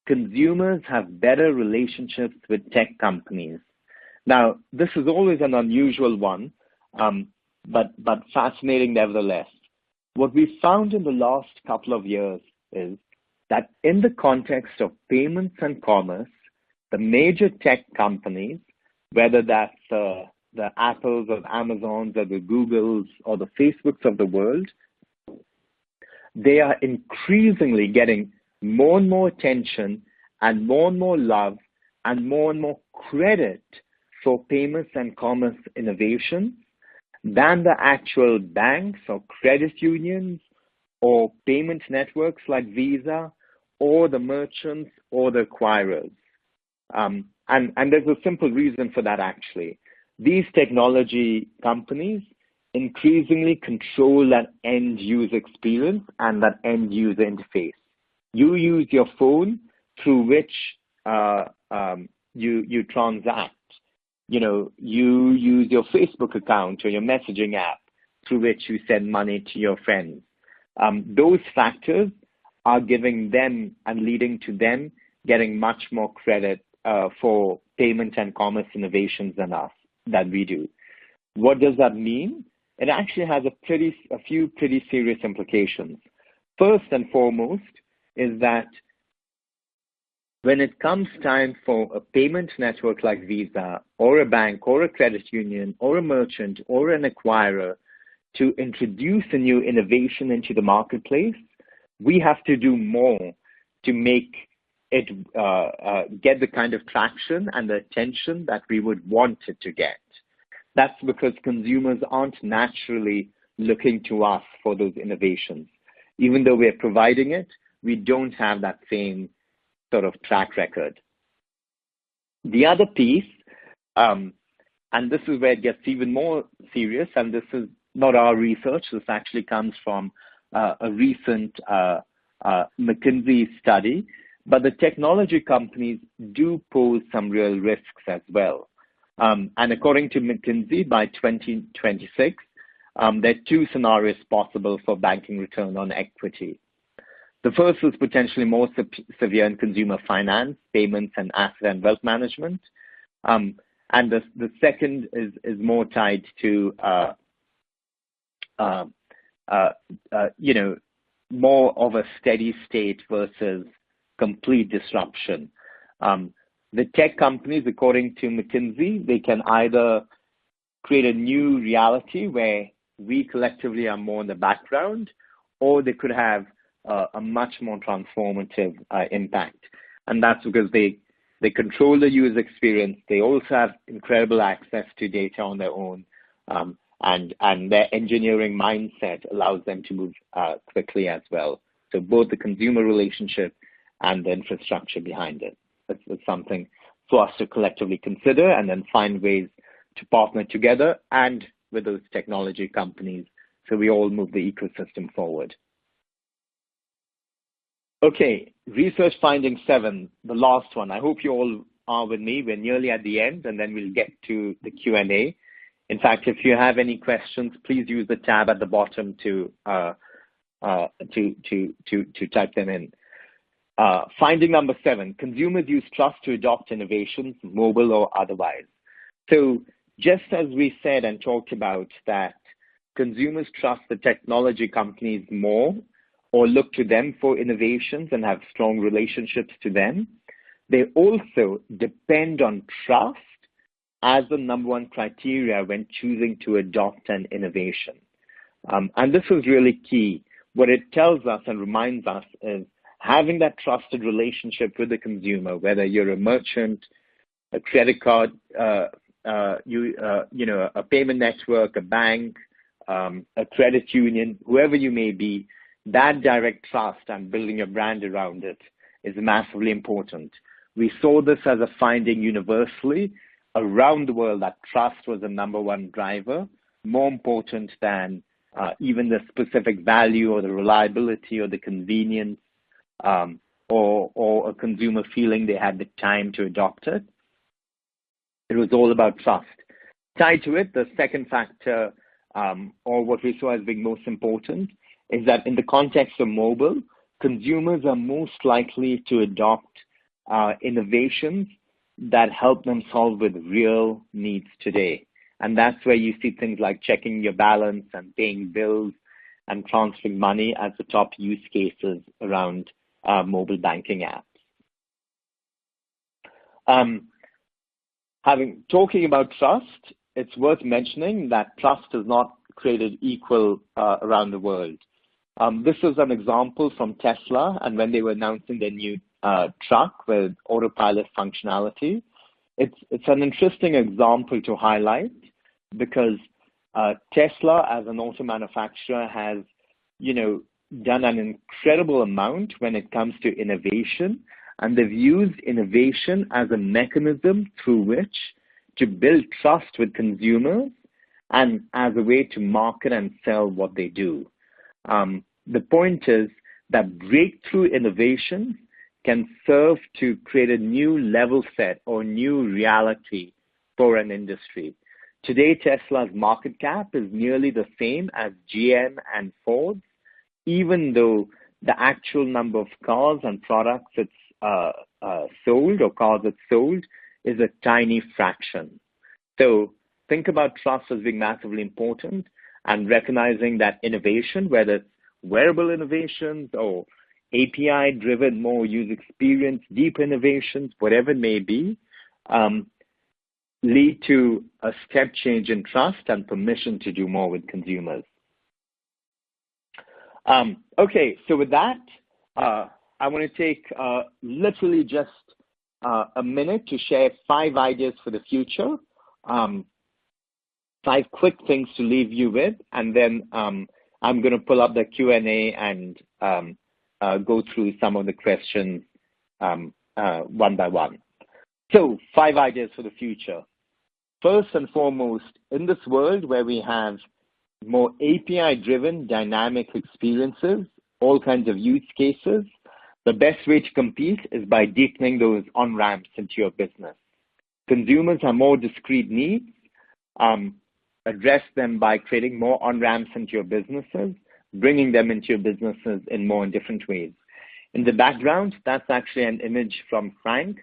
consumers have better relationships with tech companies. Now, this is always an unusual one, but fascinating nevertheless. What we found in the last couple of years is that in the context of payments and commerce, the major tech companies, whether that's the Apples or the Amazons or the Googles or the Facebooks of the world, they are increasingly getting more and more attention and more love and more credit for payments and commerce innovation than the actual banks or credit unions or payment networks like Visa or the merchants or the acquirers. And there's a simple reason for that, actually. These technology companies increasingly control that end user experience and that end user interface. You use your phone through which you transact. You use your Facebook account or your messaging app through which you send money to your friends. Those factors are giving them and leading to them getting much more credit for payment and commerce innovations than we do. What does that mean? It actually has a few pretty serious implications. First and foremost is that when it comes time for a payment network like Visa or a bank or a credit union or a merchant or an acquirer to introduce a new innovation into the marketplace, we have to do more to make it get the kind of traction and the attention that we would want it to get. That's because consumers aren't naturally looking to us for those innovations. Even though we're providing it, we don't have that same sort of track record. The other piece, and this is where it gets even more serious, and this is not our research, this actually comes from a recent McKinsey study, but the technology companies do pose some real risks as well. And according to McKinsey, by 2026, there are two scenarios possible for banking return on equity. The first is potentially more severe in consumer finance, payments, and asset and wealth management. And the second is more tied to, more of a steady state versus complete disruption. The tech companies, according to McKinsey, they can either create a new reality where we collectively are more in the background, or they could have a much more transformative impact. And that's because they control the user experience. They also have incredible access to data on their own. And their engineering mindset allows them to move quickly as well. So both the consumer relationship and the infrastructure behind it. That's something for us to collectively consider and then find ways to partner together and with those technology companies so we all move the ecosystem forward. Okay, research finding 7, the last one. I hope you all are with me. We're nearly at the end, and then we'll get to the Q&A. In fact, if you have any questions, please use the tab at the bottom to type them in. Finding number 7, consumers use trust to adopt innovations, mobile or otherwise. So just as we said and talked about that consumers trust the technology companies more or look to them for innovations and have strong relationships to them, they also depend on trust as the number one criteria when choosing to adopt an innovation. And this is really key. What it tells us and reminds us is having that trusted relationship with the consumer, whether you're a merchant, a credit card, a payment network, a bank, a credit union, whoever you may be, that direct trust and building your brand around it is massively important. We saw this as a finding universally around the world that trust was the number one driver, more important than even the specific value or the reliability or the convenience or a consumer feeling they had the time to adopt it. It was all about trust. Tied to it, the second factor, or what we saw as being most important, is that in the context of mobile, consumers are most likely to adopt innovations that help them solve with real needs today. And that's where you see things like checking your balance and paying bills and transferring money as the top use cases around mobile banking apps. Talking about trust, it's worth mentioning that trust is not created equal around the world. This is an example from Tesla, and when they were announcing their new truck with autopilot functionality, it's an interesting example to highlight because Tesla, as an auto manufacturer, has done an incredible amount when it comes to innovation, and they've used innovation as a mechanism through which to build trust with consumers and as a way to market and sell what they do. The point is that breakthrough innovation can serve to create a new level set or new reality for an industry. Today, Tesla's market cap is nearly the same as GM and Ford, even though the actual number of cars and products it's sold or cars it's sold is a tiny fraction. So think about trust as being massively important and recognizing that innovation, whether it's wearable innovations or API-driven, more user experience, deep innovations, whatever it may be, lead to a step change in trust and permission to do more with consumers. Okay, so with that, I want to take literally just a minute to share 5 ideas for the future, 5 quick things to leave you with, and then I'm going to pull up the Q&A and go through some of the questions one by one. So 5 ideas for the future. First and foremost, in this world where we have more API-driven dynamic experiences, all kinds of use cases, the best way to compete is by deepening those on-ramps into your business. Consumers have more discrete needs. Address them by creating more on-ramps into your businesses, bringing them into your businesses in more and different ways. In the background, that's actually an image from Frank,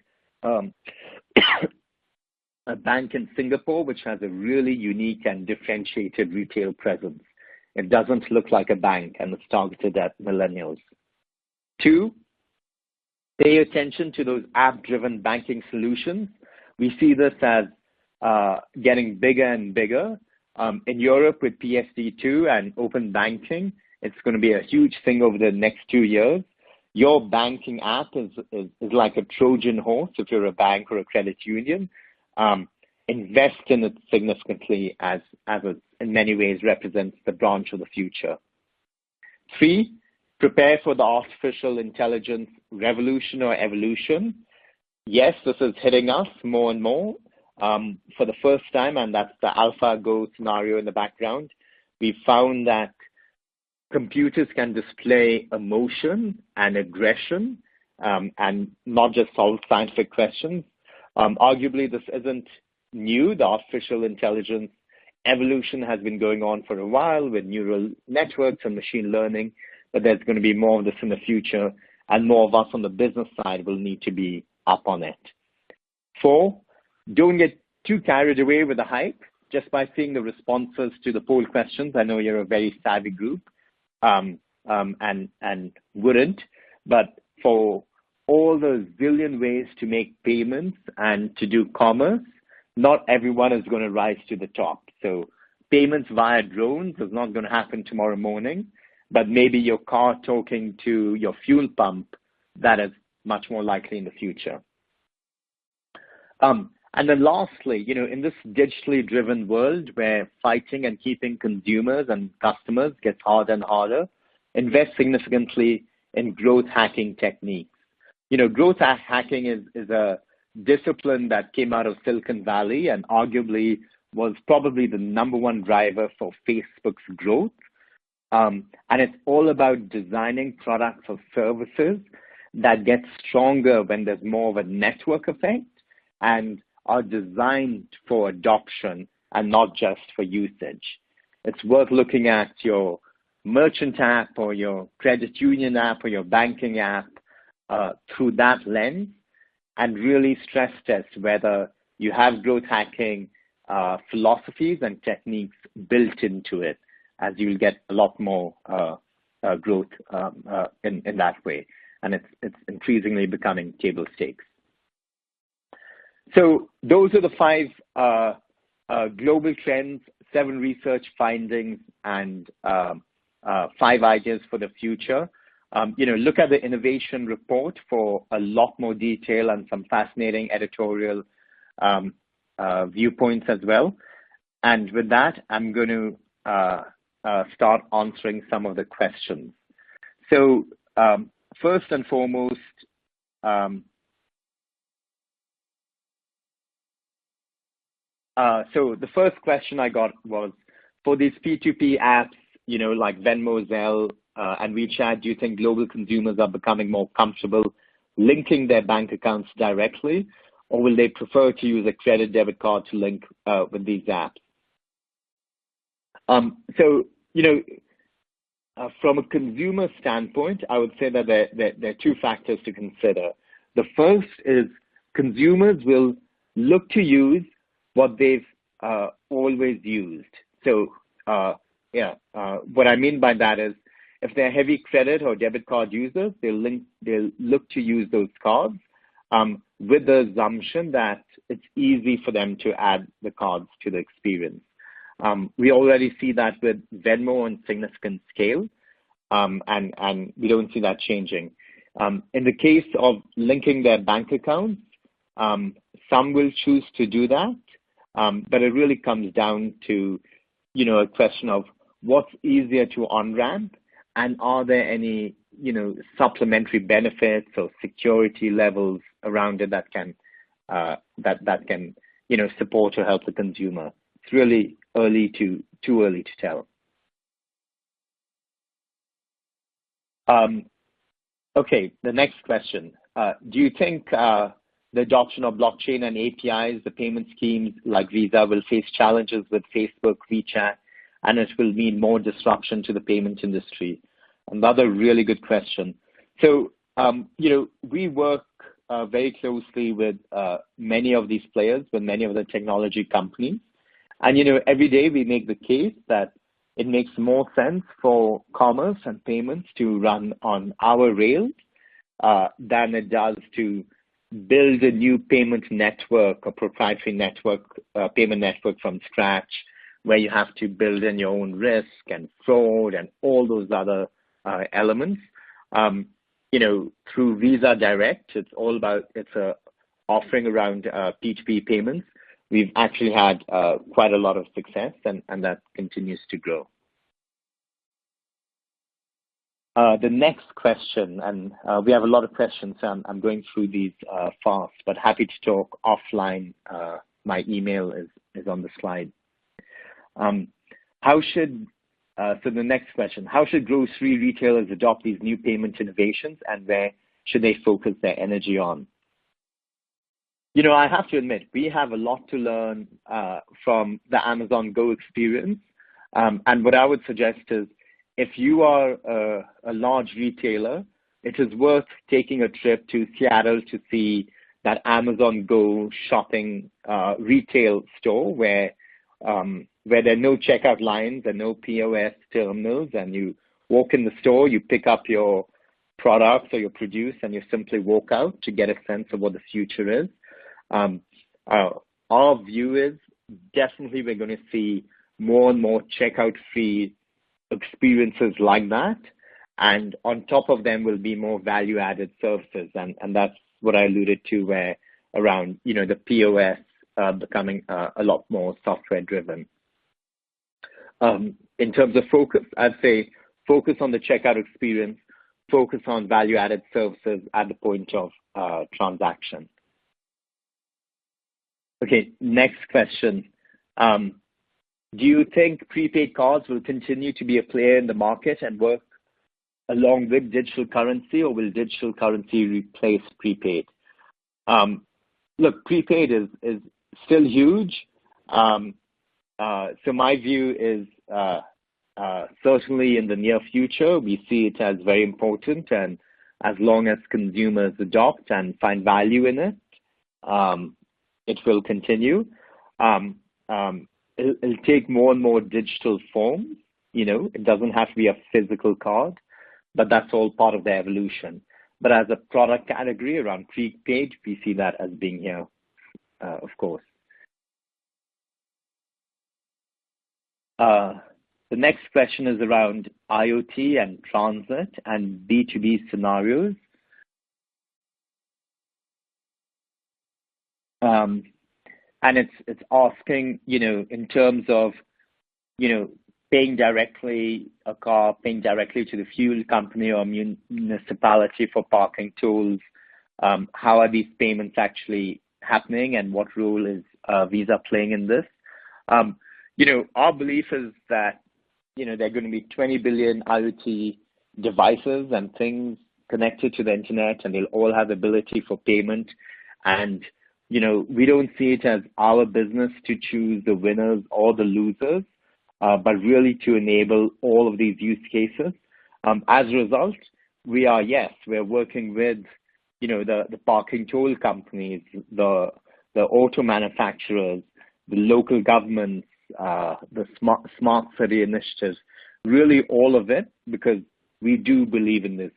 a bank in Singapore, which has a really unique and differentiated retail presence. It doesn't look like a bank, and it's targeted at millennials. 2, pay attention to those app-driven banking solutions. We see this as getting bigger and bigger. In Europe with PSD2 and open banking, it's going to be a huge thing over the next 2 years. Your banking app is like a Trojan horse if you're a bank or a credit union. Invest in it significantly as it in many ways represents the branch of the future. 3, prepare for the artificial intelligence revolution or evolution. Yes, this is hitting us more and more. For the first time, and that's the AlphaGo scenario in the background, we found that computers can display emotion and aggression and not just solve scientific questions. Arguably, this isn't new. The artificial intelligence evolution has been going on for a while with neural networks and machine learning, but there's going to be more of this in the future, and more of us on the business side will need to be up on it. 4, don't get too carried away with the hype just by seeing the responses to the poll questions. I know you're a very savvy group and wouldn't, but for all the zillion ways to make payments and to do commerce, not everyone is going to rise to the top. So payments via drones is not going to happen tomorrow morning, but maybe your car talking to your fuel pump, that is much more likely in the future. And then lastly, in this digitally driven world where fighting and keeping consumers and customers gets harder and harder, invest significantly in growth hacking techniques. Growth hacking is a discipline that came out of Silicon Valley and arguably was probably the #1 driver for Facebook's growth. And it's all about designing products or services that get stronger when there's more of a network effect and are designed for adoption and not just for usage. It's worth looking at your merchant app or your credit union app or your banking app through that lens and really stress test whether you have growth hacking philosophies and techniques built into it, as you'll get a lot more growth in that way. And it's increasingly becoming table stakes. So those are the 5 global trends, 7 research findings, and 5 ideas for the future. Look at the innovation report for a lot more detail and some fascinating editorial viewpoints as well. And with that, I'm going to start answering some of the questions. So first and foremost, so the first question I got was, for these P2P apps, like Venmo, Zelle, and WeChat, do you think global consumers are becoming more comfortable linking their bank accounts directly, or will they prefer to use a credit debit card to link with these apps? From a consumer standpoint, I would say that there are 2 factors to consider. The first is consumers will look to use what they've always used. So, what I mean by that is, if they're heavy credit or debit card users, they'll look to use those cards with the assumption that it's easy for them to add the cards to the experience. We already see that with Venmo on significant scale, and we don't see that changing. In the case of linking their bank accounts, some will choose to do that, but it really comes down to, a question of what's easier to on-ramp, and are there any, supplementary benefits or security levels around it that can support or help the consumer. It's really too early to tell. Okay, the next question. Do you think the adoption of blockchain and APIs, the payment schemes like Visa, will face challenges with Facebook, WeChat, and it will mean more disruption to the payment industry? Another really good question. So, we work very closely with many of these players, with many of the technology companies. And, every day we make the case that it makes more sense for commerce and payments to run on our rails than it does to build a new payment network or proprietary network, payment network from scratch, where you have to build in your own risk and fraud and all those other elements. Through Visa Direct, it's a offering around P2P payments. We've actually had quite a lot of success, and that continues to grow. The next question, and we have a lot of questions, so I'm going through these fast, but happy to talk offline. My email is on the slide. So the next question, how should grocery retailers adopt these new payment innovations, and where should they focus their energy on? I have to admit, we have a lot to learn from the Amazon Go experience. And what I would suggest is, if you are a large retailer, it is worth taking a trip to Seattle to see that Amazon Go shopping retail store where there are no checkout lines and no POS terminals, and you walk in the store, you pick up your products or your produce, and you simply walk out to get a sense of what the future is. Our view is definitely we're going to see more and more checkout-free experiences like that, and on top of them will be more value-added services, and that's what I alluded to, where around the POS becoming a lot more software-driven. In terms of focus, I'd say focus on the checkout experience, focus on value-added services at the point of transaction. Okay, next question. Do you think prepaid cards will continue to be a player in the market and work along with digital currency, or will digital currency replace prepaid? Look, prepaid is still huge. So my view is certainly in the near future, we see it as very important, and as long as consumers adopt and find value in it, It will continue. It'll take more and more digital forms. It doesn't have to be a physical card, but that's all part of the evolution. But as a product category around prepaid, we see that as being here, of course. The next question is around IoT and transit and B2B scenarios. And it's asking, in terms of, paying directly a car, paying directly to the fuel company or municipality for parking tolls. How are these payments actually happening, and what role is Visa playing in this? Our belief is that, there are going to be 20 billion IoT devices and things connected to the internet, and they'll all have the ability for payment. And, we don't see it as our business to choose the winners or the losers, but really to enable all of these use cases. As a result, we're working with, the parking toll companies, the auto manufacturers, the local governments, the smart city initiatives, really all of it, because we do believe in this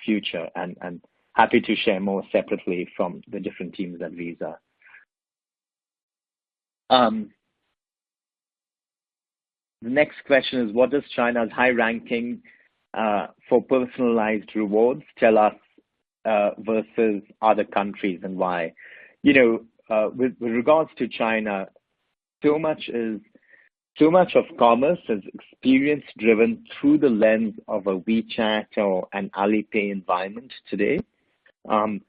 future, and happy to share more separately from the different teams at Visa. The next question is, what does China's high ranking for personalized rewards tell us versus other countries, and why? With regards to China, so much of commerce is experience driven through the lens of a WeChat or an Alipay environment today. And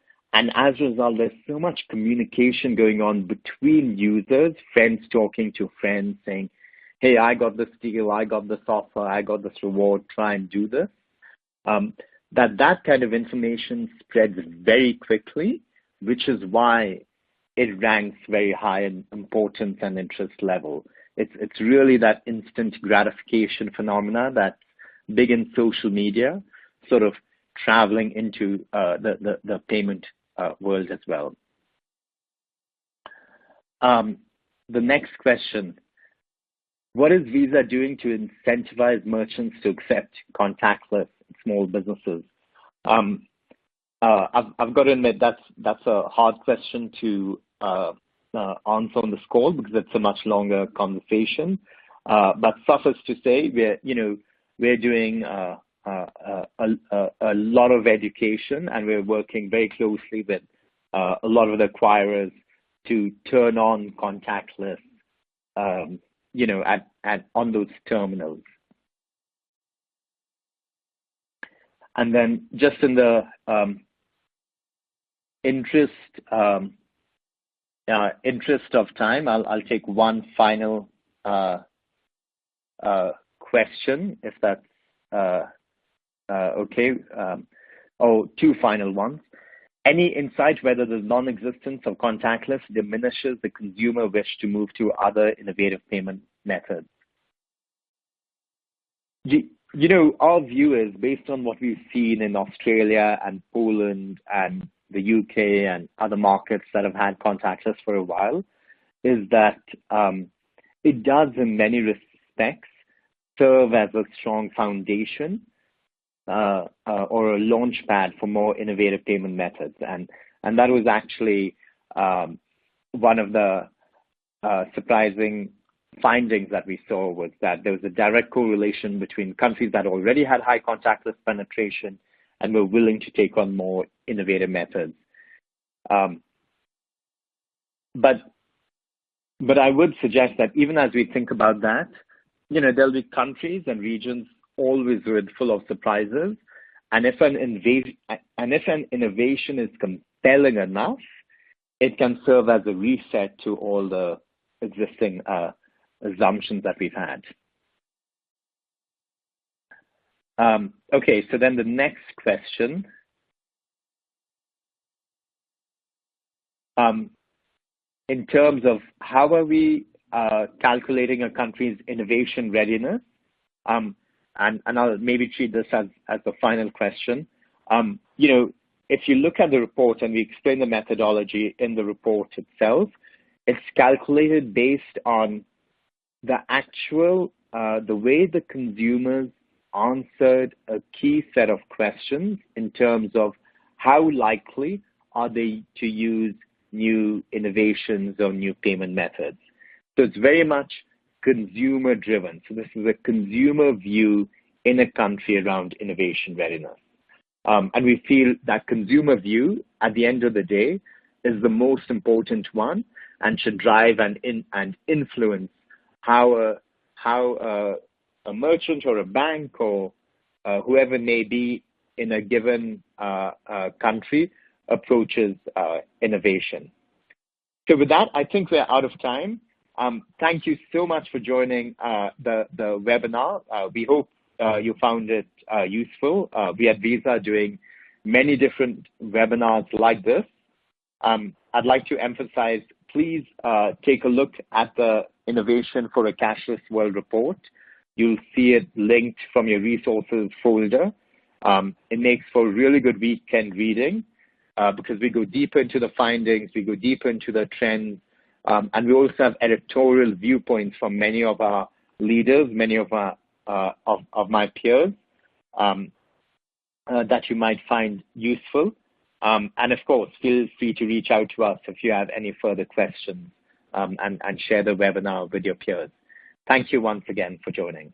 as a result, there's so much communication going on between users, friends talking to friends saying, hey, I got this deal, I got this offer, I got this reward, try and do this. That kind of information spreads very quickly, which is why it ranks very high in importance and interest level. It's really that instant gratification phenomena that's big in social media, sort of traveling into the payment world as well. The next question. What is Visa doing to incentivize merchants to accept contactless small businesses? I've got to admit that's a hard question to answer on this call, because it's a much longer conversation. But suffice to say, we're doing a lot of education, and we're working very closely with a lot of the acquirers to turn on contactless, on those terminals. And then just in the interest of time, I'll take one final question, if that's okay. Two final ones. Any insight whether the non-existence of contactless diminishes the consumer wish to move to other innovative payment methods? Our view is, based on what we've seen in Australia and Poland and the UK and other markets that have had contactless for a while, is that it does in many respects serve as a strong foundation or a launch pad for more innovative payment methods. And that was actually one of the surprising findings that we saw, was that there was a direct correlation between countries that already had high contactless penetration and were willing to take on more innovative methods. But I would suggest that even as we think about that, there'll be countries and regions always full of surprises. And if an innovation is compelling enough, it can serve as a reset to all the existing assumptions that we've had. Okay, so then the next question. In terms of how are we calculating a country's innovation readiness, and I'll maybe treat this as the final question. if you look at the report, and we explain the methodology in the report itself, it's calculated based on the actual, the way the consumers answered a key set of questions in terms of how likely are they to use new innovations or new payment methods. So it's very much consumer driven. So this is a consumer view in a country around innovation readiness. And we feel that consumer view, at the end of the day, is the most important one and should drive and influence how a merchant or a bank or whoever may be in a given country approaches innovation. So with that, I think we're out of time. Thank you so much for joining the webinar. We hope you found it useful. We at Visa are doing many different webinars like this. I'd like to emphasize, please take a look at the Innovation for a Cashless World report. You'll see it linked from your resources folder. It makes for really good weekend reading because we go deeper into the findings, we go deeper into the trends, and we also have editorial viewpoints from many of our leaders, many of our of my peers that you might find useful. And of course, feel free to reach out to us if you have any further questions and share the webinar with your peers. Thank you once again for joining.